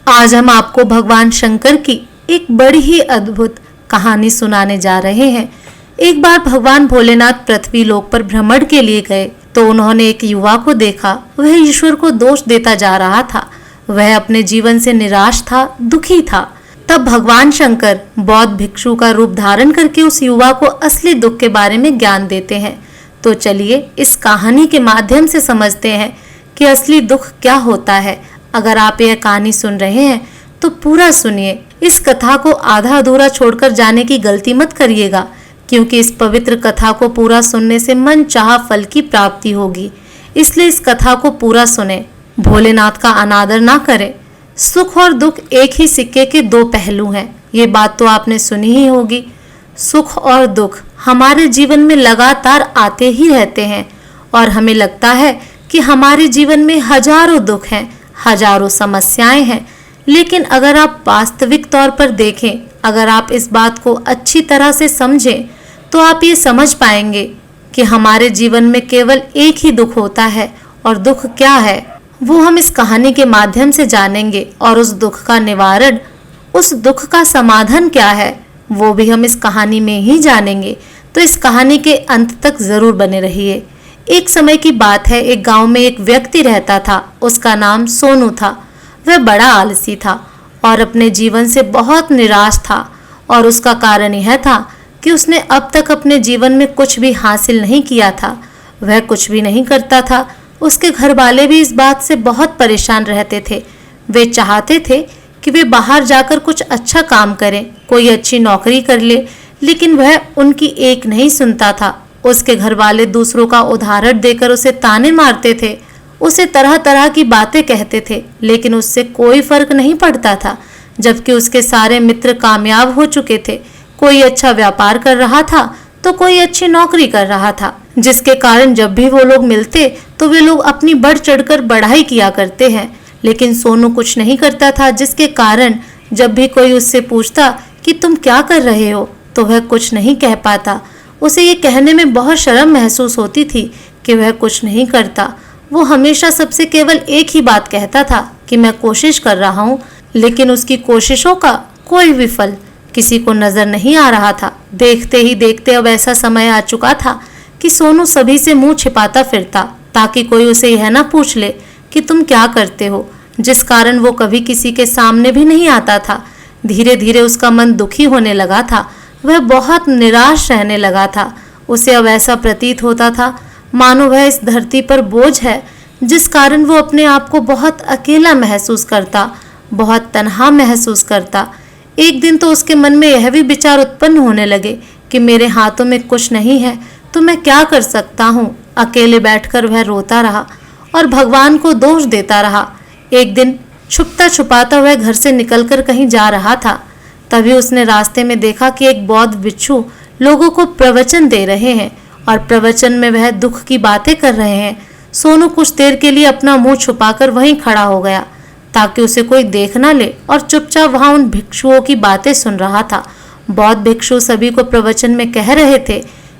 आज हम आपको भगवान शंकर की एक बड़ी ही अद्भुत कहानी सुनाने जा रहे हैं। एक बार भगवान भोलेनाथ पृथ्वी लोक पर भ्रमण के लिए गए तो उन्होंने एक युवा को देखा। वह ईश्वर को दोष देता जा रहा था। वह अपने जीवन से निराश था, दुखी था। तब भगवान शंकर बौद्ध भिक्षु का रूप धारण करके उस युवा को असली दुख के बारे में ज्ञान देते हैं। तो चलिए इस कहानी के माध्यम से समझते हैं कि असली दुख क्या होता है। अगर आप यह कहानी सुन रहे हैं तो पूरा सुनिए। इस कथा को आधा अधूरा छोड़कर जाने की गलती मत करिएगा, क्योंकि इस पवित्र कथा को पूरा सुनने से मन चाहा फल की प्राप्ति होगी। इसलिए इस कथा को पूरा सुने, भोलेनाथ का अनादर ना करें। सुख और दुख एक ही सिक्के के दो पहलू हैं, ये बात तो आपने सुनी ही होगी। सुख और दुख हमारे जीवन में लगातार आते ही रहते हैं और हमें लगता है कि हमारे जीवन में हजारों दुख हैं, हजारों समस्याएं हैं। लेकिन अगर आप वास्तविक तौर पर देखें, अगर आप इस बात को अच्छी तरह से समझें, तो आप ये समझ पाएंगे कि हमारे जीवन में केवल एक ही दुख होता है। और दुख क्या है वो हम इस कहानी के माध्यम से जानेंगे, और उस दुख का निवारण, उस दुख का समाधान क्या है वो भी हम इस कहानी में ही जानेंगे। तो इस कहानी के अंत तक जरूर बने रहिए। एक समय की बात है, एक गांव में एक व्यक्ति रहता था। उसका नाम सोनू था। वह बड़ा आलसी था और अपने जीवन से बहुत निराश था। और उसका कारण यह था कि उसने अब तक अपने जीवन में कुछ भी हासिल नहीं किया था। वह कुछ भी नहीं करता था। उसके घर वाले भी इस बात से बहुत परेशान रहते थे। वे चाहते थे कि वे बाहर जाकर कुछ अच्छा काम करें, कोई अच्छी नौकरी कर ले, लेकिन वह उनकी एक नहीं सुनता था। उसके घर वाले दूसरों का उदाहरण देकर उसे ताने मारते थे, उसे तरह तरह की बातें कहते थे, लेकिन उससे कोई फर्क नहीं पड़ता था। जबकि उसके सारे मित्र कामयाब हो चुके थे, कोई अच्छा व्यापार कर रहा था तो कोई अच्छी नौकरी कर रहा था, जिसके कारण जब भी वो लोग मिलते तो वे लोग अपनी बढ़ चढ़कर बढ़ाई किया करते हैं। लेकिन सोनू कुछ नहीं करता था, जिसके कारण जब भी कोई उससे पूछता कि तुम क्या कर रहे हो, तो वह कुछ नहीं कह पाता। उसे ये कहने में बहुत शर्म महसूस होती थी कि वह कुछ नहीं करता। वो हमेशा सबसे केवल एक ही बात कहता था कि मैं कोशिश कर रहा हूँ, लेकिन उसकी कोशिशों का कोई भी फल किसी को नजर नहीं आ रहा था। देखते ही देखते अब ऐसा समय आ चुका था कि सोनू सभी से मुंह छिपाता फिरता, ताकि कोई उसे यह ना पूछ ले कि तुम क्या करते हो, जिस कारण वो कभी किसी के सामने भी नहीं आता था। धीरे धीरे उसका मन दुखी होने लगा था। वह बहुत निराश रहने लगा था। उसे अब ऐसा प्रतीत होता था मानो वह इस धरती पर बोझ है, जिस कारण वो अपने आप को बहुत अकेला महसूस करता, बहुत तन्हा महसूस करता। एक दिन तो उसके मन में यह भी विचार उत्पन्न होने लगे कि मेरे हाथों में कुछ नहीं है तो मैं क्या कर सकता हूँ। अकेले बैठकर वह रोता रहा और भगवान को दोष देता रहा। एक दिन छुपता छुपाता वह घर से निकलकर कहीं जा रहा था। तभी उसने रास्ते में देखा कि एक बौद्ध भिक्षु लोगों को प्रवचन दे रहे हैं और प्रवचन में वह दुख की बातें कर रहे हैं। सोनू कुछ देर के लिए अपना मुंह छुपाकर वहीं खड़ा हो गया, ताकि उसे कोई देख ना ले, और चुपचाप वहां उन भिक्षुओं की बातें सुन रहा था। बौद्ध भिक्षु सभी को प्रवचन में कह रहे थे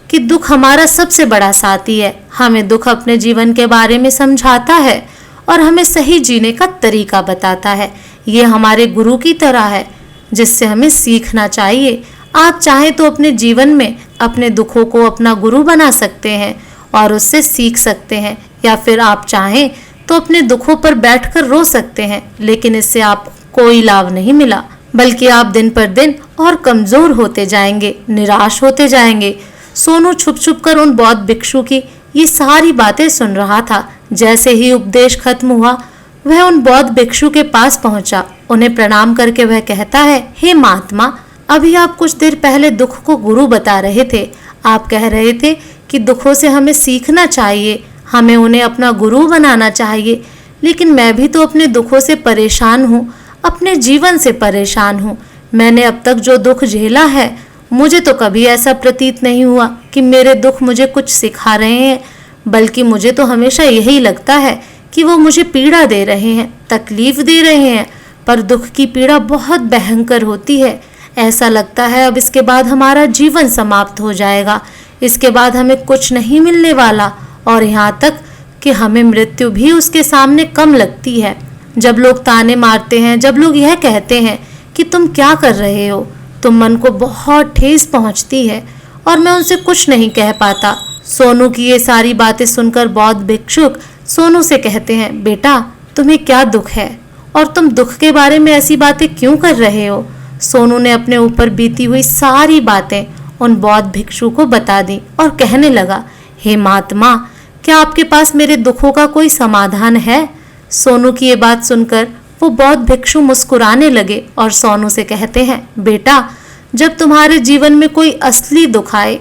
कि दुख हमारा सबसे बड़ा साथी है। हमें दुख अपने जीवन के बारे में समझाता है और हमें सही जीने का तरीका बताता है। ये हमारे गुरु की तरह है, जिससे हमें सीखना चाहिए। आप चाहें तो अपने जीवन में अपने दुखों को अपना गुरु बना सकते हैं और उससे सीख सकते हैं, या फिर आप चाहें तो अपने दुखों पर बैठकर रो सकते हैं, लेकिन इससे आपको कोई लाभ नहीं मिला, बल्कि आप दिन पर दिन और कमजोर होते जाएंगे, निराश होते जाएंगे। सोनू छुप छुप कर उन बौद्ध भिक्षु की ये सारी बातें सुन रहा था। जैसे ही उपदेश खत्म हुआ, वह उन बौद्ध भिक्षु के पास पहुंचा। उन्हें प्रणाम करके वह कहता है, हे महात्मा, अभी आप कुछ देर पहले दुख को गुरु बता रहे थे। आप कह रहे थे कि दुखों से हमें सीखना चाहिए, हमें उन्हें अपना गुरु बनाना चाहिए। लेकिन मैं भी तो अपने दुखों से परेशान हूँ, अपने जीवन से परेशान हूँ। मैंने अब तक जो दुख झेला है, मुझे तो कभी ऐसा प्रतीत नहीं हुआ कि मेरे दुख मुझे कुछ सिखा रहे हैं, बल्कि मुझे तो हमेशा यही लगता है कि वो मुझे पीड़ा दे रहे हैं, तकलीफ दे रहे हैं। पर दुख की पीड़ा बहुत भयंकर होती है। ऐसा लगता है अब इसके बाद हमारा जीवन समाप्त हो जाएगा, इसके बाद हमें कुछ नहीं मिलने वाला, और यहाँ तक कि हमें मृत्यु भी उसके सामने कम लगती है। जब लोग ताने मारते हैं, जब लोग यह कहते हैं कि तुम क्या कर रहे हो, तो मन को बहुत ठेस पहुंचती है और मैं उनसे कुछ नहीं कह पाता। सोनू की ये सारी बातें सुनकर बौद्ध भिक्षुक सोनू से कहते हैं, बेटा तुम्हें क्या दुख है और तुम दुख के बारे में ऐसी बातें क्यों कर रहे हो। सोनू ने अपने ऊपर बीती हुई सारी बातें उन बौद्ध भिक्षु को बता दी और कहने लगा, हे महात्मा, क्या आपके पास मेरे दुखों का कोई समाधान है। सोनू की ये बात सुनकर वो बौद्ध भिक्षु मुस्कुराने लगे और सोनू से कहते हैं, बेटा जब तुम्हारे जीवन में कोई असली दुख आए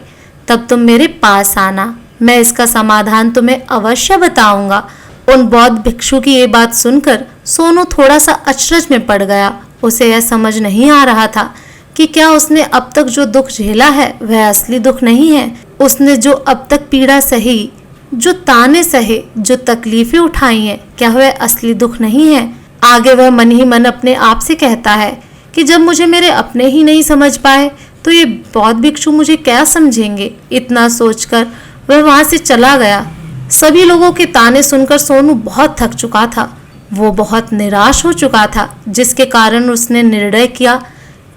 तब तुम मेरे पास आना, मैं इसका समाधान तुम्हें अवश्य बताऊंगा। उन बौद्ध भिक्षु की ये बात सुनकर सोनू थोड़ा सा अचरज में पड़ गया। उसे यह समझ नहीं आ रहा था कि क्या उसने अब तक जो दुख झेला है वह असली दुख नहीं है। उसने जो अब तक पीड़ा सही, जो ताने सहे, जो तकलीफें उठाई हैं, क्या वह असली दुख नहीं है। आगे वह मन ही मन अपने आप से कहता है कि जब मुझे मेरे अपने ही नहीं समझ पाए तो ये बौद्ध भिक्षु मुझे क्या समझेंगे। इतना सोचकर वह वहां से चला गया। सभी लोगों के ताने सुनकर सोनू बहुत थक चुका था। वो बहुत निराश हो चुका था, जिसके कारण उसने निर्णय किया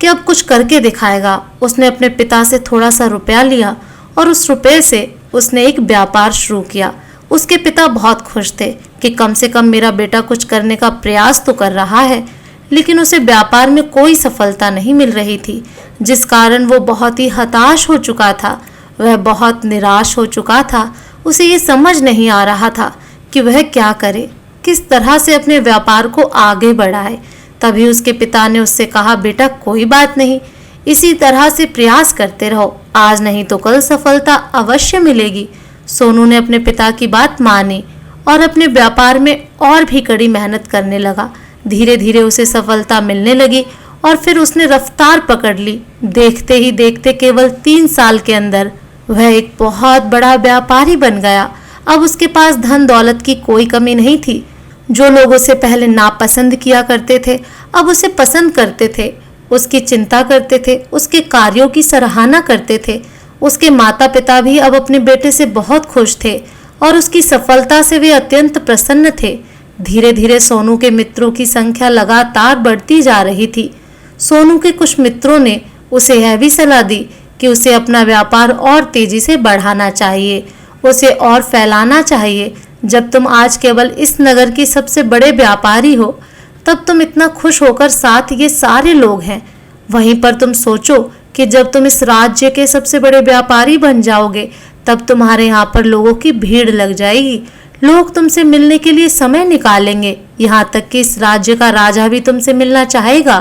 कि अब कुछ करके दिखाएगा। उसने अपने पिता से थोड़ा सा रुपया लिया और उस रुपये से उसने एक व्यापार शुरू किया। उसके पिता बहुत खुश थे कि कम से कम मेरा बेटा कुछ करने का प्रयास तो कर रहा है, लेकिन उसे व्यापार में कोई सफलता नहीं मिल रही थी, जिस कारण वो बहुत ही हताश हो चुका था। वह बहुत निराश हो चुका था। उसे ये समझ नहीं आ रहा था कि वह क्या करे, किस तरह से अपने व्यापार को आगे बढ़ाए। तभी उसके पिता ने उससे कहा, बेटा कोई बात नहीं, इसी तरह से प्रयास करते रहो, आज नहीं तो कल सफलता अवश्य मिलेगी। सोनू ने अपने पिता की बात मानी और अपने व्यापार में और भी कड़ी मेहनत करने लगा। धीरे धीरे उसे सफलता मिलने लगी और फिर उसने रफ्तार पकड़ ली। देखते ही देखते केवल 3 साल के अंदर वह एक बहुत बड़ा व्यापारी बन गया। अब उसके पास धन दौलत की कोई कमी नहीं थी। जो लोग उसे पहले नापसंद किया करते थे अब उसे पसंद करते थे, उसकी चिंता करते थे, उसके कार्यों की सराहना करते थे। उसके माता पिता भी अब अपने बेटे से बहुत खुश थे और उसकी सफलता से वे अत्यंत प्रसन्न थे। धीरे धीरे सोनू के मित्रों की संख्या लगातार बढ़ती जा रही थी। सोनू के कुछ मित्रों ने उसे यह भी सलाह दी कि उसे अपना व्यापार और तेजी से बढ़ाना चाहिए, उसे और फैलाना चाहिए। जब तुम आज केवल इस नगर के सबसे बड़े व्यापारी हो, तब तुम इतना खुश होकर साथ ये सारे लोग हैं। वहीं पर तुम सोचो कि जब तुम इस राज्य के सबसे बड़े व्यापारी बन जाओगे, तब तुम्हारे यहाँ पर लोगों की भीड़ लग जाएगी। लोग तुमसे मिलने के लिए समय निकालेंगे। यहाँ तक कि इस राज्य का राजा भी तुमसे मिलना चाहेगा,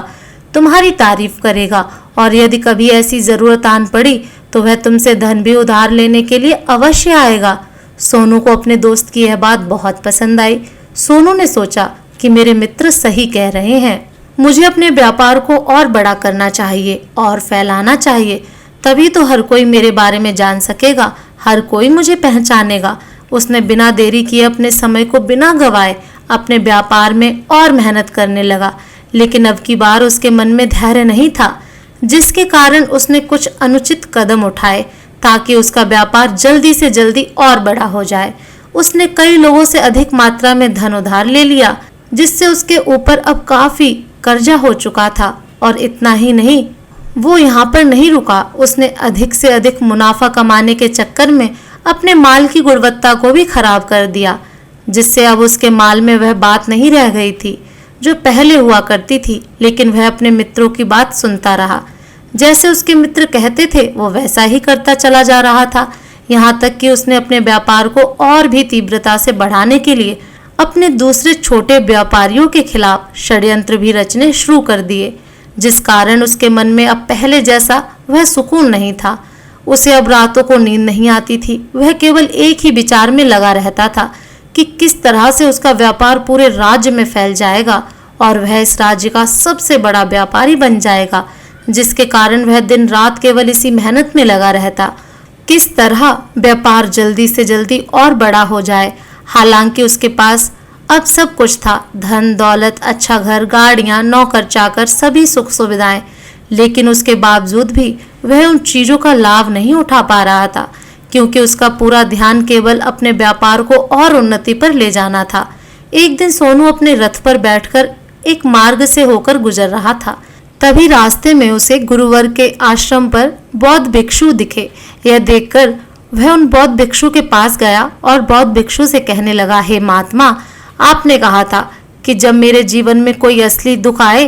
तुम्हारी तारीफ करेगा और यदि कभी ऐसी जरूरत आन पड़ी तो वह तुमसे धन भी उधार लेने के लिए अवश्य आएगा। सोनू को अपने दोस्त की यह बात बहुत पसंद आई। सोनू ने सोचा कि मेरे मित्र सही कह रहे हैं, मुझे अपने व्यापार को और बड़ा करना चाहिए और फैलाना चाहिए, तभी तो हर कोई मेरे बारे में जान सकेगा, हर कोई मुझे पहचानेगा। उसने बिना देरी किए अपने समय को बिना गवाए अपने व्यापार में और मेहनत करने लगा। लेकिन अब की बार उसके मन में धैर्य नहीं था, जिसके कारण उसने कुछ अनुचित कदम उठाए ताकि उसका व्यापार जल्दी से जल्दी और बड़ा हो जाए। उसने कई लोगों से अधिक मात्रा में धन उधार ले लिया, जिससे उसके ऊपर अब काफी कर्जा हो चुका था। और इतना ही नहीं, वो यहाँ पर नहीं रुका, उसने अधिक से अधिक मुनाफा कमाने के चक्कर में अपने माल की गुणवत्ता को भी खराब कर दिया, जिससे अब उसके माल में वह बात नहीं रह गई थी जो पहले हुआ करती थी। लेकिन वह अपने मित्रों की बात सुनता रहा। जैसे उसके मित्र कहते थे वो वैसा ही करता चला जा रहा था। यहाँ तक कि उसने अपने व्यापार को और भी तीव्रता से बढ़ाने के लिए अपने दूसरे छोटे व्यापारियों के खिलाफ षड्यंत्र भी रचने शुरू कर दिए, जिस कारण उसके मन में अब पहले जैसा वह सुकून नहीं था। उसे अब रातों को नींद नहीं आती थी। वह केवल एक ही विचार में लगा रहता था कि किस तरह से उसका व्यापार पूरे राज्य में फैल जाएगा और वह इस राज्य का सबसे बड़ा व्यापारी बन जाएगा, जिसके कारण वह दिन रात केवल इसी मेहनत में लगा रहता, किस तरह व्यापार जल्दी से जल्दी और बड़ा हो जाए। हालांकि उसके पास अब सब कुछ था, धन दौलत, अच्छा घर, गाड़ियां, नौकर चाकर, सभी सुख सुविधाएं, लेकिन उसके बावजूद भी वह उन चीजों का लाभ नहीं उठा पा रहा था, क्योंकि उसका पूरा ध्यान केवल अपने व्यापार को और उन्नति पर ले जाना था। एक दिन सोनू अपने रथ पर बैठकर एक मार्ग से होकर गुजर रहा था। तभी रास्ते में उसे गुरुवर के आश्रम पर बौद्ध भिक्षु दिखे। यह देखकर वह उन बौद्ध भिक्षु के पास गया और बौद्ध भिक्षु से कहने लगा, हे महात्मा, आपने कहा था कि जब मेरे जीवन में कोई असली दुख आए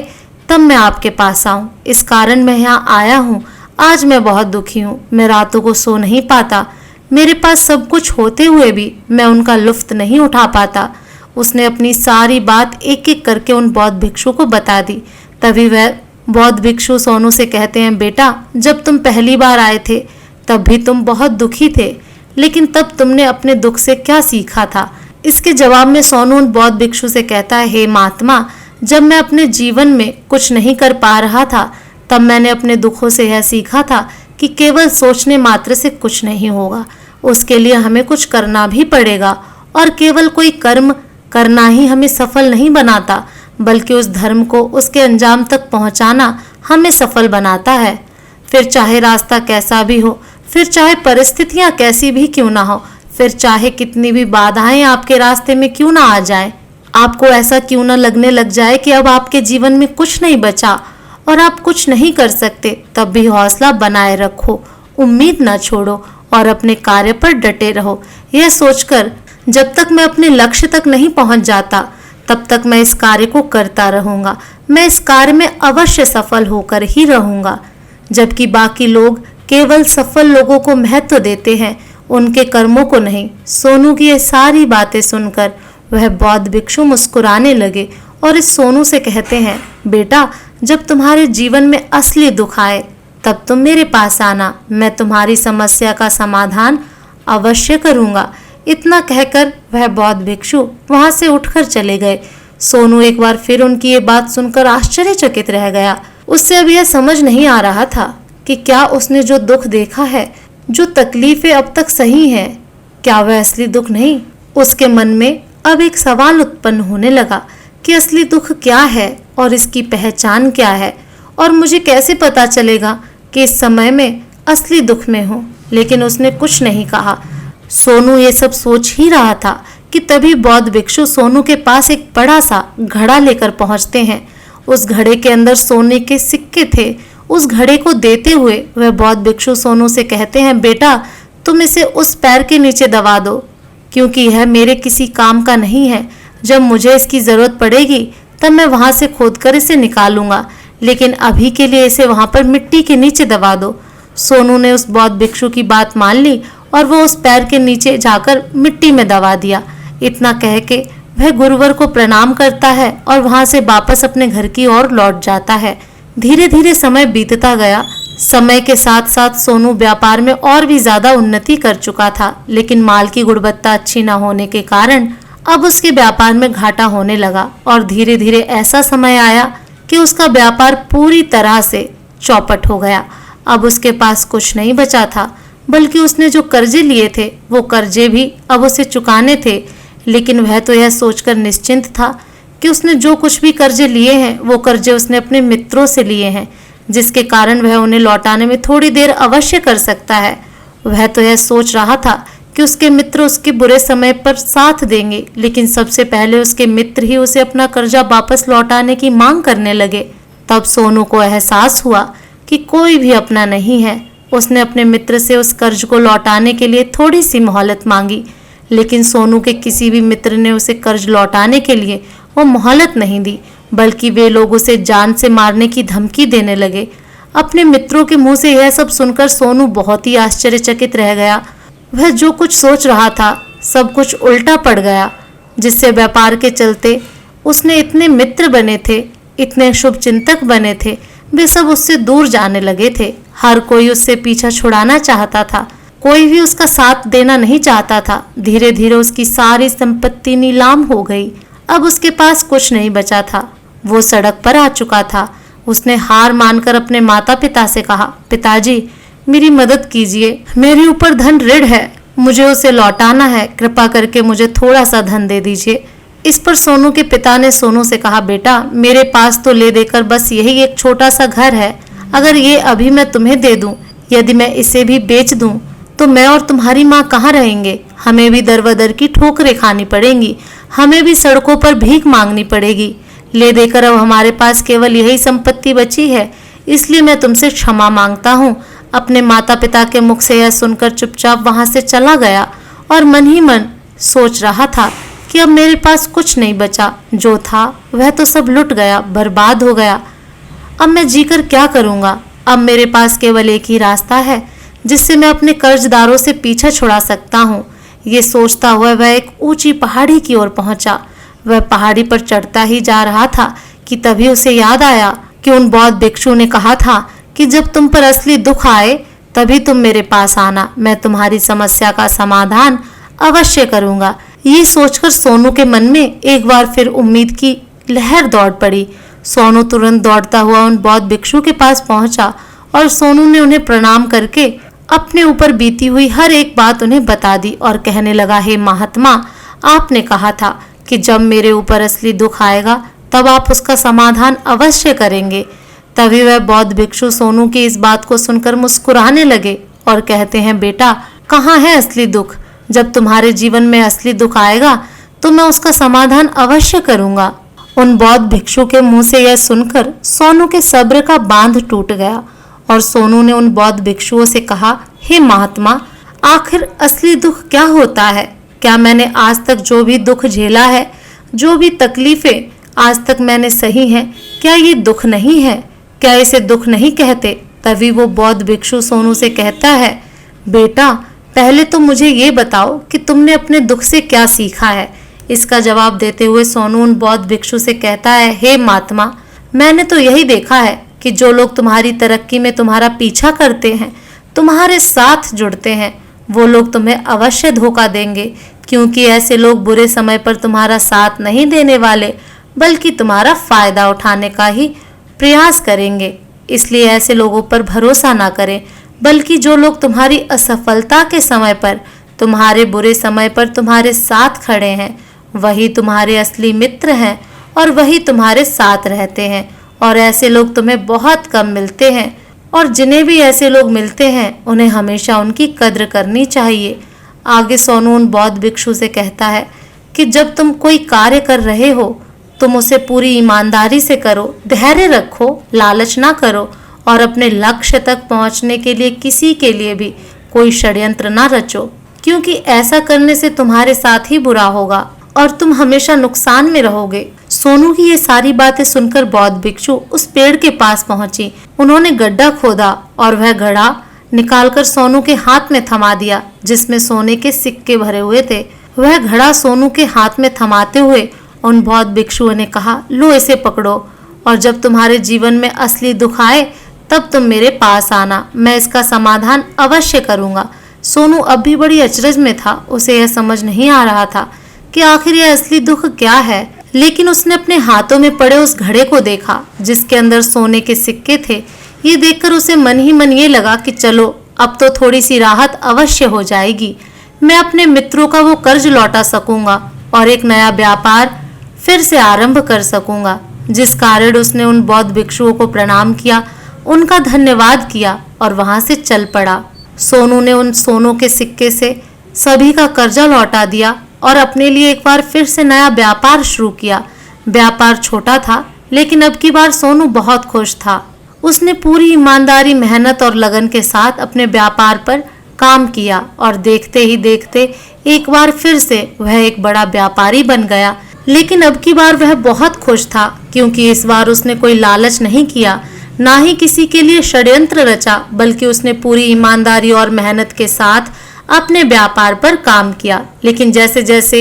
तब मैं आपके पास आऊं। इस कारण मैं यहाँ आया हूँ। आज मैं बहुत दुखी हूँ। मैं रातों को सो नहीं पाता। मेरे पास सब कुछ होते हुए भी मैं उनका लुफ्त नहीं उठा पाता। उसने अपनी सारी बात एक एक करके उन बौद्ध भिक्षु को बता दी। तभी वह बौद्ध भिक्षु सोनू से कहते हैं, बेटा, जब तुम पहली बार आए थे तब भी तुम बहुत दुखी थे, लेकिन तब तुमने अपने दुख से क्या सीखा था? इसके जवाब में सोनू उन बौद्ध भिक्षु से कहता है, हे महात्मा, जब मैं अपने जीवन में कुछ नहीं कर पा रहा था तब मैंने अपने दुखों से यह सीखा था कि केवल सोचने मात्र से कुछ नहीं होगा। उसके लिए हमें कुछ करना भी पड़ेगा, और केवल कोई कर्म करना ही हमें सफल नहीं बनाता, बल्कि उस धर्म को उसके अंजाम तक पहुंचाना हमें सफल बनाता है। फिर चाहे रास्ता कैसा भी हो, फिर चाहे परिस्थितियां कैसी भी क्यों ना हो, फिर चाहे कितनी भी बाधाएं आपके रास्ते में क्यों ना आ जाएं, आपको ऐसा क्यों ना लगने लग जाए कि अब आपके जीवन में कुछ नहीं बचा और आप कुछ नहीं कर सकते, तब भी हौसला बनाए रखो, उम्मीद ना छोड़ो और अपने कार्य पर डटे रहो। यह सोचकर जब तक मैं अपने लक्ष्य तक नहीं पहुंच जाता तब तक मैं इस कार्य को करता रहूंगा। मैं इस कार्य में अवश्य सफल होकर ही रहूंगा। जबकि बाकी लोग केवल सफल लोगों को महत्व देते हैं, उनके कर्मों को नहीं। सोनू की ये सारी बातें सुनकर वह बौद्ध भिक्षु मुस्कुराने लगे और इस सोनू से कहते हैं, बेटा, जब तुम्हारे जीवन में असली दुख आए तब तुम मेरे पास आना। मैं तुम्हारी समस्या का समाधान अवश्य करूंगा। इतना कहकर वह बौद्ध भिक्षु वहां से उठकर चले गए। सोनू एक बार फिर उनकी ये बात सुनकर आश्चर्यचकित रह गया। उससे अब यह समझ नहीं आ रहा था कि क्या उसने जो दुख देखा है, जो तकलीफें अब तक सही हैं, क्या वह असली दुख नहीं? उसके मन में अब एक सवाल उत्पन्न होने लगा कि असली दुख क्या है और इसकी पहचान क्या है, और मुझे कैसे पता चलेगा कि इस समय में असली दुख में हूँ। लेकिन उसने कुछ नहीं कहा। सोनू ये सब सोच ही रहा था कि तभी बौद्ध भिक्षु सोनू के पास एक बड़ा सा घड़ा लेकर पहुंचते हैं। उस घड़े के अंदर सोने के सिक्के थे। उस घड़े को देते हुए वह बौद्ध भिक्षु सोनू से कहते हैं, बेटा, तुम इसे उस पैर के नीचे दबा दो, क्योंकि यह मेरे किसी काम का नहीं है। जब मुझे इसकी जरूरत पड़ेगी तब मैं वहां से खोदकर इसे निकालूंगा, लेकिन अभी के लिए इसे वहां पर मिट्टी के नीचे दबा दो। सोनू ने उस बौद्ध भिक्षु की बात मान ली और वो उस पैर के नीचे जाकर मिट्टी में दबा दिया। इतना कह के वह गुरुवर को प्रणाम करता है और वहां से वापस अपने घर की ओर लौट जाता है। धीरे धीरे समय बीतता गया। समय के साथ साथ सोनू व्यापार में और भी ज्यादा उन्नति कर चुका था, लेकिन माल की गुणवत्ता अच्छी न होने के कारण अब उसके व्यापार में घाटा होने लगा और धीरे धीरे ऐसा समय आया कि उसका व्यापार पूरी तरह से चौपट हो गया। अब उसके पास कुछ नहीं बचा था, बल्कि उसने जो कर्जे लिए थे वो कर्जे भी अब उसे चुकाने थे। लेकिन वह तो यह सोचकर निश्चिंत था कि उसने जो कुछ भी कर्जे लिए हैं वो कर्जे उसने अपने मित्रों से लिए हैं, जिसके कारण वह उन्हें लौटाने में थोड़ी देर अवश्य कर सकता है। वह तो यह सोच रहा था कि उसके मित्र उसके बुरे समय पर साथ देंगे, लेकिन सबसे पहले उसके मित्र ही उसे अपना कर्जा वापस लौटाने की मांग करने लगे। तब सोनू को एहसास हुआ कि कोई भी अपना नहीं है। उसने अपने मित्र से उस कर्ज को लौटाने के लिए थोड़ी सी मोहलत मांगी, लेकिन सोनू के किसी भी मित्र ने उसे कर्ज लौटाने के लिए वो मोहलत नहीं दी, बल्कि वे लोग उसे जान से मारने की धमकी देने लगे। अपने मित्रों के मुंह से यह सब सुनकर सोनू बहुत ही आश्चर्यचकित रह गया। वह जो कुछ सोच रहा था सब कुछ उल्टा पड़ गया। जिससे व्यापार के चलते उसने इतने मित्र बने थे, इतने शुभ चिंतक बने थे, वे सब उससे दूर जाने लगे थे। हर कोई उससे पीछा छुड़ाना चाहता था, कोई भी उसका साथ देना नहीं चाहता था। धीरे धीरे उसकी सारी संपत्ति नीलाम हो गई। अब उसके पास कुछ नहीं बचा था। वो सड़क पर आ चुका था। उसने हार मानकर अपने माता पिता से कहा, पिताजी, मेरी मदद कीजिए, मेरे ऊपर धन ऋण है, मुझे उसे लौटाना है, कृपा करके मुझे थोड़ा सा धन दे दीजिए। इस पर सोनू के पिता ने सोनू से कहा, बेटा, मेरे पास तो ले देकर बस यही एक छोटा सा घर है। अगर ये अभी मैं तुम्हें दे दूं, यदि मैं इसे भी बेच दूं, तो मैं और तुम्हारी माँ कहाँ रहेंगे? हमें भी दर-बदर की ठोकरें खानी पड़ेंगी, हमें भी सड़कों पर भीख मांगनी पड़ेगी। ले देकर अब हमारे पास केवल यही संपत्ति बची है, इसलिए मैं तुमसे क्षमा मांगता हूँ। अपने माता पिता के मुख से यह सुनकर चुपचाप वहां से चला गया और मन ही मन सोच रहा था कि अब मेरे पास कुछ नहीं बचा, जो था वह तो सब लुट गया, बर्बाद हो गया। अब मैं जीकर क्या करूँगा? अब मेरे पास केवल एक ही रास्ता है जिससे मैं अपने कर्जदारों से पीछा छुड़ा सकता हूँ। ये सोचता हुआ वह एक ऊंची पहाड़ी की ओर पहुंचा। वह पहाड़ी पर चढ़ता ही जा रहा था कि तभी उसे याद आया कि उन बौद्ध भिक्षु ने कहा था कि जब तुम पर असली दुख आए तभी तुम मेरे पास आना, मैं तुम्हारी समस्या का समाधान अवश्य करूंगा। ये सोचकर सोनू के मन में एक बार फिर उम्मीद की लहर दौड़ पड़ी। सोनू तुरंत दौड़ता हुआ उन बौद्ध भिक्षु के पास पहुंचा और सोनू ने उन्हें प्रणाम करके अपने ऊपर बीती हुई हर एक बात उन्हें बता दी और कहने लगा, हे महात्मा, आपने कहा था कि जब मेरे ऊपर असली दुख आएगा तब आप उसका समाधान अवश्य करेंगे। तभी वह बौद्ध भिक्षु सोनू की इस बात को सुनकर मुस्कुराने लगे और कहते हैं, बेटा, कहाँ है असली दुख? जब तुम्हारे जीवन में असली दुख आएगा तो मैं उसका समाधान अवश्य करूंगा। उन बौद्ध भिक्षु के मुंह से यह सुनकर सोनू के सब्र का बांध टूट गया और सोनू ने उन बौद्ध भिक्षुओं से कहा, हे महात्मा, आखिर असली दुख क्या होता है? क्या मैंने आज तक जो भी दुख झेला है, जो भी तकलीफें आज तक मैंने सही हैं, क्या ये दुख नहीं है? क्या इसे दुख नहीं कहते? तभी वो बौद्ध भिक्षु सोनू से कहता है, बेटा, पहले तो मुझे ये बताओ कि तुमने अपने दुख से क्या सीखा है। इसका जवाब देते हुए सोनू उन बौद्ध भिक्षु से कहता है, हे महात्मा, मैंने तो यही देखा है कि जो लोग तुम्हारी तरक्की में तुम्हारा पीछा करते हैं, तुम्हारे साथ जुड़ते हैं, वो लोग तुम्हें अवश्य धोखा देंगे, क्योंकि ऐसे लोग बुरे समय पर तुम्हारा साथ नहीं देने वाले बल्कि तुम्हारा फायदा उठाने का ही प्रयास करेंगे। इसलिए ऐसे लोगों पर भरोसा ना करें, बल्कि जो लोग तुम्हारी असफलता के समय पर, तुम्हारे बुरे समय पर तुम्हारे साथ खड़े हैं, वही तुम्हारे असली मित्र हैं और वही तुम्हारे साथ रहते हैं। और ऐसे लोग तुम्हें बहुत कम मिलते हैं और जिन्हें भी ऐसे लोग मिलते हैं उन्हें हमेशा उनकी कद्र करनी चाहिए। आगे सोनू उन बौद्ध भिक्षु से कहता है कि जब तुम कोई कार्य कर रहे हो तुम उसे पूरी ईमानदारी से करो, धैर्य रखो, लालच ना करो और अपने लक्ष्य तक पहुंचने के लिए किसी के लिए भी कोई षड्यंत्र ना रचो, क्योंकि ऐसा करने से तुम्हारे साथ ही बुरा होगा और तुम हमेशा नुकसान में रहोगे। सोनू की ये सारी बातें सुनकर बौद्ध भिक्षु उस पेड़ के पास पहुंची। उन्होंने गड्ढा खोदा और वह घड़ा निकालकर सोनू के हाथ में थमा दिया, जिसमें सोने के सिक्के भरे हुए थे। वह घड़ा सोनू के हाथ में थमाते हुए उन बौद्ध भिक्षुओं ने कहा, लो इसे पकड़ो और जब तुम्हारे जीवन में असली दुख आए तब तुम मेरे पास आना, मैं इसका समाधान अवश्य करूंगा। सोनू अब भी बड़ी अचरज में था। उसे यह समझ नहीं आ रहा था कि आखिर यह असली दुख क्या है, लेकिन उसने अपने हाथों में पड़े उस घड़े को देखा जिसके अंदर सोने के सिक्के थे। ये देखकर उसे मन ही मन ये लगा कि चलो अब तो थोड़ी सी राहत अवश्य हो जाएगी, मैं अपने मित्रों का वो कर्ज लौटा सकूंगा और एक नया व्यापार फिर से आरंभ कर सकूंगा। जिस कारण उसने उन बौद्ध भिक्षुओं को प्रणाम किया, उनका धन्यवाद किया और वहां से चल पड़ा। सोनू ने उन सोनों के सिक्के से सभी का कर्जा लौटा दिया और अपने लिए एक बार फिर से नया व्यापार शुरू किया। व्यापार छोटा था, लेकिन अब की बार सोनू बहुत खुश था। उसने पूरी ईमानदारी, मेहनत और लगन के साथ अपने व्यापार पर काम किया और देखते ही देखते एक बार फिर से वह एक बड़ा व्यापारी बन गया। लेकिन अब की बार वह बहुत खुश था, क्योंकि इस बार उसने कोई लालच नहीं किया, ना ही किसी के लिए षड्यंत्र रचा, बल्कि उसने पूरी ईमानदारी और मेहनत के साथ अपने व्यापार पर काम किया। लेकिन जैसे जैसे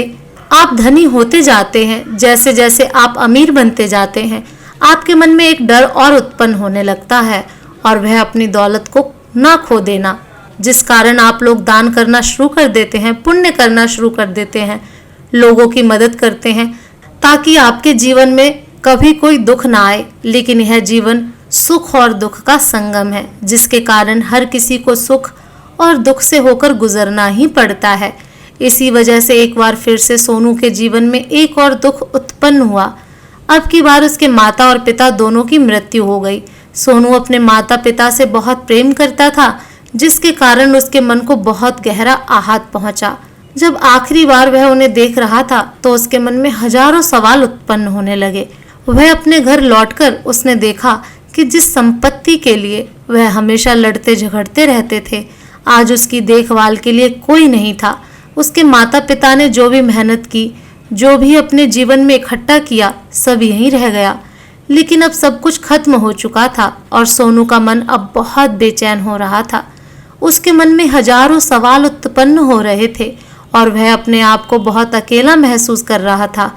आप धनी होते जाते हैं, जैसे जैसे आप अमीर बनते जाते हैं, आपके मन में एक डर और उत्पन्न होने लगता है और वह अपनी दौलत को ना खो देना, जिस कारण आप लोग दान करना शुरू कर देते हैं, पुण्य करना शुरू कर देते हैं, लोगों की मदद करते हैं, ताकि आपके जीवन में कभी कोई दुख ना आए। लेकिन यह जीवन सुख और दुख का संगम है, जिसके कारण हर किसी को सुख और दुख से होकर गुजरना ही पड़ता है। इसी वजह से एक बार फिर से सोनू के जीवन में एक और दुख उत्पन्न हुआ। अब की बार उसके माता और पिता दोनों की मृत्यु हो गई। सोनू अपने माता पिता से बहुत प्रेम करता था, जिसके कारण उसके मन को बहुत गहरा आघात पहुंचा। जब आखिरी बार वह उन्हें देख रहा था तो उसके मन में हजारों सवाल उत्पन्न होने लगे। वह अपने घर लौटकर उसने देखा कि जिस संपत्ति के लिए वह हमेशा लड़ते झगड़ते रहते थे, आज उसकी देखभाल के लिए कोई नहीं था। उसके माता पिता ने जो भी मेहनत की, जो भी अपने जीवन में इकट्ठा किया, सब यहीं रह गया। लेकिन अब सब कुछ खत्म हो चुका था और सोनू का मन अब बहुत बेचैन हो रहा था। उसके मन में हजारों सवाल उत्पन्न हो रहे थे और वह अपने आप को बहुत अकेला महसूस कर रहा था।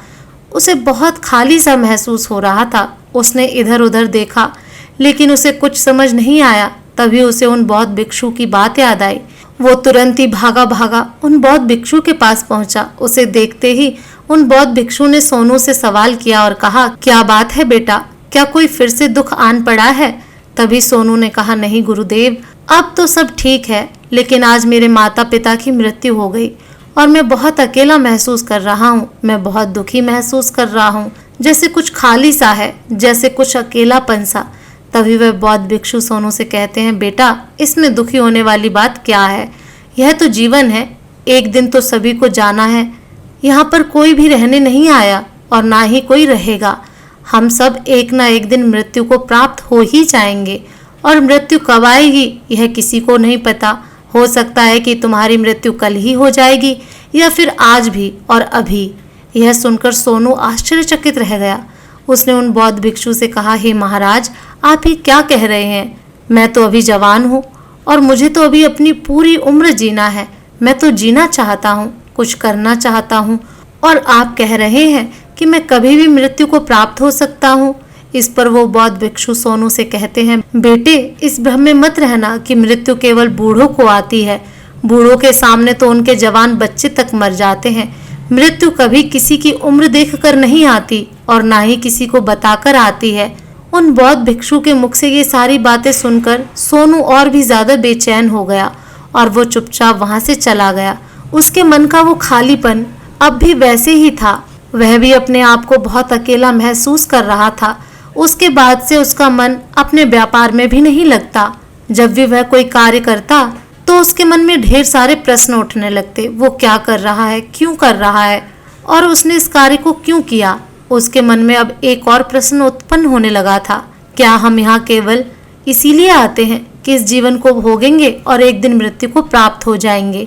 उसे बहुत खाली सा महसूस हो रहा था। उसने इधर उधर देखा लेकिन उसे कुछ समझ नहीं आया। तभी उसे उन बौद्ध भिक्षु की बात याद आई। वो तुरंत ही भागा भागा उन बौद्ध भिक्षु के पास पहुंचा। उसे देखते ही उन बौद्ध भिक्षु ने सोनू से सवाल किया और कहा, क्या बात है बेटा, क्या कोई फिर से दुख आन पड़ा है? तभी सोनू ने कहा, नहीं गुरुदेव, अब तो सब ठीक है, लेकिन आज मेरे माता पिता की मृत्यु हो गई और मैं बहुत अकेला महसूस कर रहा हूँ। मैं बहुत दुखी महसूस कर रहा हूँ, जैसे कुछ खाली सा है, जैसे कुछ अकेलापन सा। तभी वह बौद्ध भिक्षु सोनू से कहते हैं, बेटा, इसमें दुखी होने वाली बात क्या है? यह तो जीवन है, एक दिन तो सभी को जाना है। यहाँ पर कोई भी रहने नहीं आया और ना ही कोई रहेगा। हम सब एक ना एक दिन मृत्यु को प्राप्त हो ही जाएंगे और मृत्यु कब आएगी यह किसी को नहीं पता। हो सकता है कि तुम्हारी मृत्यु कल ही हो जाएगी या फिर आज भी और अभी। यह सुनकर सोनू आश्चर्यचकित रह गया। उसने उन बौद्ध भिक्षु से कहा, हे महाराज, आप ही क्या कह रहे हैं? मैं तो अभी जवान हूँ और मुझे तो अभी अपनी पूरी उम्र जीना है। मैं तो जीना चाहता हूँ, कुछ करना चाहता हूँ, और आप कह रहे हैं कि मैं कभी भी मृत्यु को प्राप्त हो सकता हूँ। इस पर वो बौद्ध भिक्षु सोनू से कहते हैं, बेटे, इस भ्रम में मत रहना कि मृत्यु केवल बूढ़ों को आती है। बूढ़ों के सामने तो उनके जवान बच्चे तक मर जाते हैं। मृत्यु कभी किसी की उम्र देखकर नहीं आती और ना ही किसी को बताकर आती है। उन बौद्ध भिक्षु के मुख से ये सारी बातें सुनकर सोनू और भी ज्यादा बेचैन हो गया और वो चुपचाप वहां से चला गया। उसके मन का वो खालीपन अब भी वैसे ही था। वह भी अपने आप को बहुत अकेला महसूस कर रहा था। उसके बाद से उसका मन अपने व्यापार में भी नहीं लगता। जब भी वह कोई कार्य करता तो उसके मन में ढेर सारे प्रश्न उठने लगते। वो क्या कर रहा है, क्यों कर रहा है और उसने इस कार्य को क्यों किया? उसके मन में अब एक और प्रश्न उत्पन्न होने लगा था, क्या हम यहाँ केवल इसीलिए आते हैं कि इस जीवन को भोगेंगे और एक दिन मृत्यु को प्राप्त हो जाएंगे?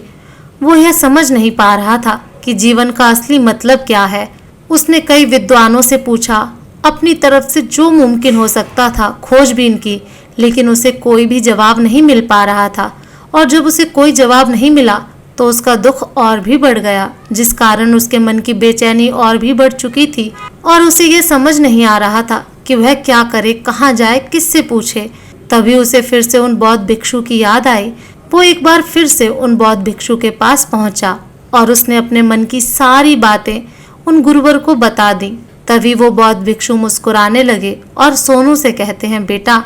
वो यह समझ नहीं पा रहा था कि जीवन का असली मतलब क्या है। उसने कई विद्वानों से पूछा, अपनी तरफ से जो मुमकिन हो सकता था खोजबीन की, लेकिन उसे कोई भी जवाब नहीं मिल पा रहा था। और जब उसे कोई जवाब नहीं मिला तो उसका दुख और भी बढ़ गया, जिस कारण उसके मन की बेचैनी और भी बढ़ चुकी थी और उसे ये समझ नहीं आ रहा था कि वह क्या करे, कहाँ जाए, किससे पूछे। तभी उसे फिर से उन बौद्ध भिक्षु की याद आई। वो एक बार फिर से उन बौद्ध भिक्षु के पास पहुंचा और उसने अपने मन की सारी बातें उन गुरुवर को बता दी। तभी वो बौद्ध भिक्षु मुस्कुराने लगे और सोनू से कहते हैं, बेटा,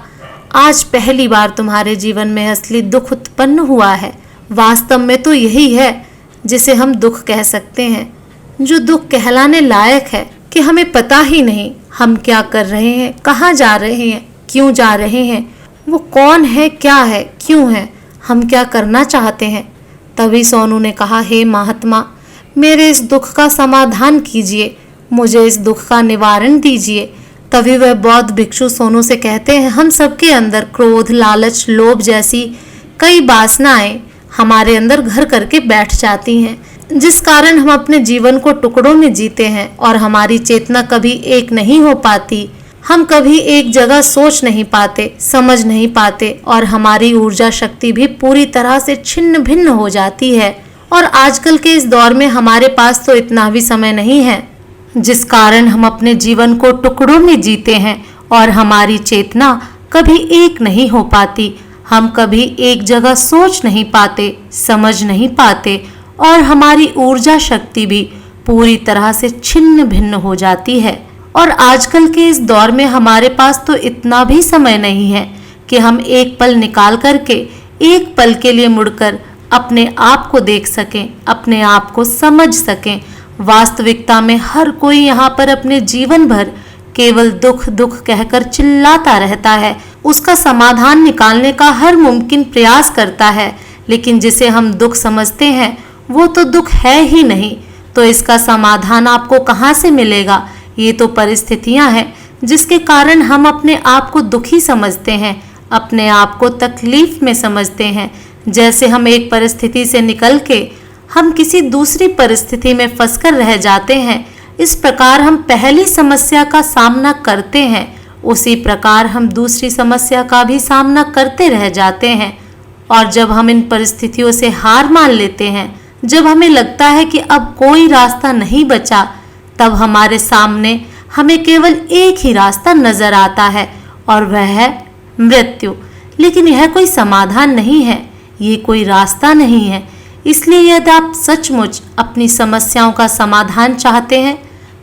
आज पहली बार तुम्हारे जीवन में असली दुख उत्पन्न हुआ है। वास्तव में तो यही है जिसे हम दुख कह सकते हैं, जो दुख कहलाने लायक है कि हमें पता ही नहीं हम क्या कर रहे हैं, कहाँ जा रहे हैं, क्यों जा रहे हैं, वो कौन है, क्या है, क्यों है, हम क्या करना चाहते हैं। तभी सोनू ने कहा, हे महात्मा, मेरे इस दुख का समाधान कीजिए, मुझे इस दुख का निवारण दीजिए। तभी वह बौद्ध भिक्षु सोनू से कहते हैं, हम सबके अंदर क्रोध, लालच, लोभ जैसी कई वासनाएं हमारे अंदर घर करके बैठ जाती हैं, जिस कारण हम अपने जीवन को टुकड़ों में जीते हैं और हमारी चेतना कभी एक नहीं हो पाती। हम कभी एक जगह सोच नहीं पाते, समझ नहीं पाते और हमारी ऊर्जा शक्ति भी पूरी तरह से छिन्न भिन्न हो जाती है। और आजकल के इस दौर में हमारे पास तो इतना भी समय नहीं है, जिस कारण हम अपने जीवन को टुकड़ों में जीते हैं और हमारी चेतना कभी एक नहीं हो पाती। हम कभी एक जगह सोच नहीं पाते, समझ नहीं पाते और हमारी ऊर्जा शक्ति भी पूरी तरह से छिन्न भिन्न हो जाती है। और आजकल के इस दौर में हमारे पास तो इतना भी समय नहीं है कि हम एक पल निकाल करके एक पल के लिए मुड़कर अपने आप को देख सकें, अपने आप को समझ सकें। वास्तविकता में हर कोई यहाँ पर अपने जीवन भर केवल दुख दुख कहकर चिल्लाता रहता है, उसका समाधान निकालने का हर मुमकिन प्रयास करता है, लेकिन जिसे हम दुख समझते हैं वो तो दुख है ही नहीं, तो इसका समाधान आपको कहाँ से मिलेगा। ये तो परिस्थितियां हैं जिसके कारण हम अपने आप को दुखी समझते हैं, अपने आप को तकलीफ में समझते हैं। जैसे हम एक परिस्थिति से निकल के हम किसी दूसरी परिस्थिति में फंसकर रह जाते हैं, इस प्रकार हम पहली समस्या का सामना करते हैं, उसी प्रकार हम दूसरी समस्या का भी सामना करते रह जाते हैं। और जब हम इन परिस्थितियों से हार मान लेते हैं, जब हमें लगता है कि अब कोई रास्ता नहीं बचा, तब हमारे सामने हमें केवल एक ही रास्ता नजर आता है और वह है मृत्यु। लेकिन यह कोई समाधान नहीं है, ये कोई रास्ता नहीं है। इसलिए यदि आप सचमुच अपनी समस्याओं का समाधान चाहते हैं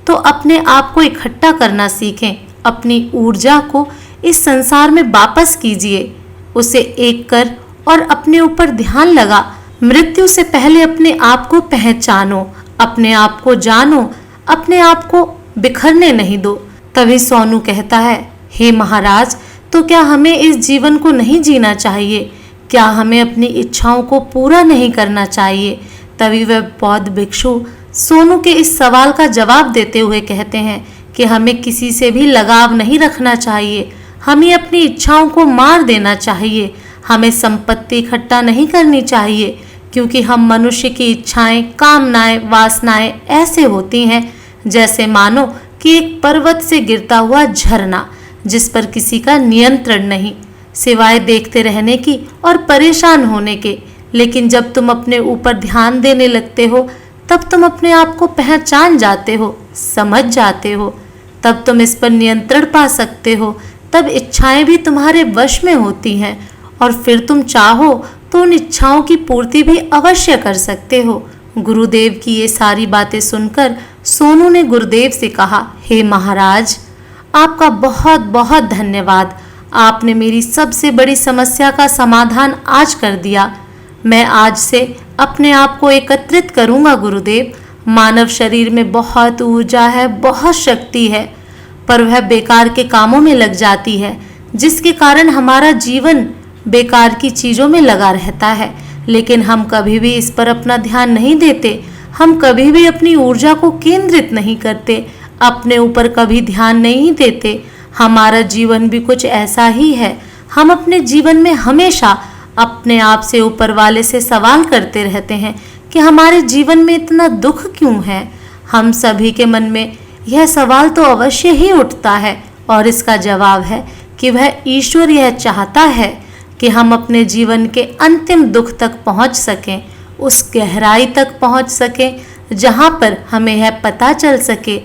तो अपने आप को इकट्ठा करना सीखें, अपनी ऊर्जा को इस संसार में वापस कीजिए, उसे एक कर और अपने ऊपर ध्यान लगा। मृत्यु से पहले अपने आप को पहचानो, अपने आप को जानो, अपने आप को बिखरने नहीं दो। तभी सोनू कहता है, हे महाराज, तो क्या हमें इस जीवन को नहीं जीना चाहिए? क्या हमें अपनी इच्छाओं को पूरा नहीं करना चाहिए? तभी वह बौद्ध भिक्षु सोनू के इस सवाल का जवाब देते हुए कहते हैं कि हमें किसी से भी लगाव नहीं रखना चाहिए, हमें अपनी इच्छाओं को मार देना चाहिए, हमें संपत्ति इकट्ठा नहीं करनी चाहिए, क्योंकि हम मनुष्य की इच्छाएं, कामनाएं, वासनाएं ऐसे होती हैं जैसे मानो कि एक पर्वत से गिरता हुआ झरना, जिस पर किसी का नियंत्रण नहीं, सिवाय देखते रहने की और परेशान होने के। लेकिन जब तुम अपने ऊपर ध्यान देने लगते हो, तब तुम अपने आप को पहचान जाते हो, समझ जाते हो, तब तुम इस पर नियंत्रण पा सकते हो, तब इच्छाएं भी तुम्हारे वश में होती हैं और फिर तुम चाहो तो उन इच्छाओं की पूर्ति भी अवश्य कर सकते हो। गुरुदेव की ये सारी बातें सुनकर सोनू ने गुरुदेव से कहा, हे महाराज, आपका बहुत बहुत धन्यवाद, आपने मेरी सबसे बड़ी समस्या का समाधान आज कर दिया। मैं आज से अपने आप को एकत्रित करूंगा गुरुदेव। मानव शरीर में बहुत ऊर्जा है, बहुत शक्ति है, पर वह बेकार के कामों में लग जाती है, जिसके कारण हमारा जीवन बेकार की चीज़ों में लगा रहता है। लेकिन हम कभी भी इस पर अपना ध्यान नहीं देते, हम कभी भी अपनी ऊर्जा को केंद्रित नहीं करते, अपने ऊपर कभी ध्यान नहीं देते। हमारा जीवन भी कुछ ऐसा ही है। हम अपने जीवन में हमेशा अपने आप से, ऊपर वाले से सवाल करते रहते हैं कि हमारे जीवन में इतना दुख क्यों है। हम सभी के मन में यह सवाल तो अवश्य ही उठता है और इसका जवाब है कि वह ईश्वर यह चाहता है कि हम अपने जीवन के अंतिम दुख तक पहुंच सकें, उस गहराई तक पहुंच सकें जहां पर हमें यह पता चल सके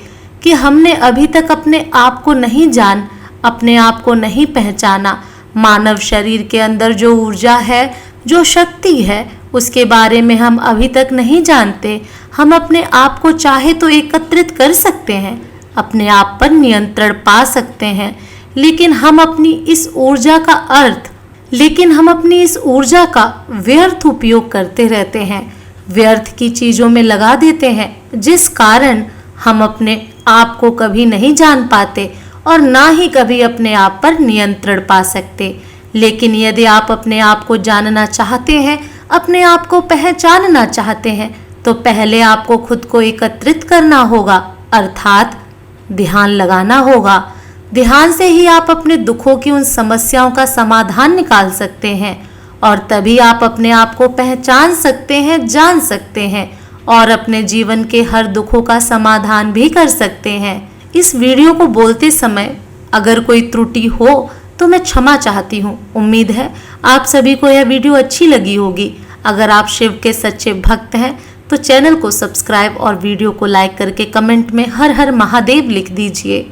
कि हमने अभी तक अपने आप को नहीं जान, अपने आप को नहीं पहचाना। मानव शरीर के अंदर जो ऊर्जा है, जो शक्ति है, उसके बारे में हम अभी तक नहीं जानते। हम अपने आप को चाहे तो एकत्रित कर सकते हैं, अपने आप पर नियंत्रण पा सकते हैं, लेकिन हम अपनी इस ऊर्जा का व्यर्थ उपयोग करते रहते हैं, व्यर्थ की चीज़ों में लगा देते हैं, जिस कारण हम अपने आप को कभी नहीं जान पाते और ना ही कभी अपने आप पर नियंत्रण पा सकते। लेकिन यदि आप अपने आप को जानना चाहते हैं, अपने आप को पहचानना चाहते हैं, तो पहले आपको खुद को एकत्रित करना होगा, अर्थात ध्यान लगाना होगा। ध्यान से ही आप अपने दुखों की उन समस्याओं का समाधान निकाल सकते हैं और तभी आप अपने आप को पहचान सकते हैं, जान सकते हैं और अपने जीवन के हर दुखों का समाधान भी कर सकते हैं। इस वीडियो को बोलते समय अगर कोई त्रुटि हो तो मैं क्षमा चाहती हूँ। उम्मीद है आप सभी को यह वीडियो अच्छी लगी होगी। अगर आप शिव के सच्चे भक्त हैं तो चैनल को सब्सक्राइब और वीडियो को लाइक करके कमेंट में हर हर महादेव लिख दीजिए।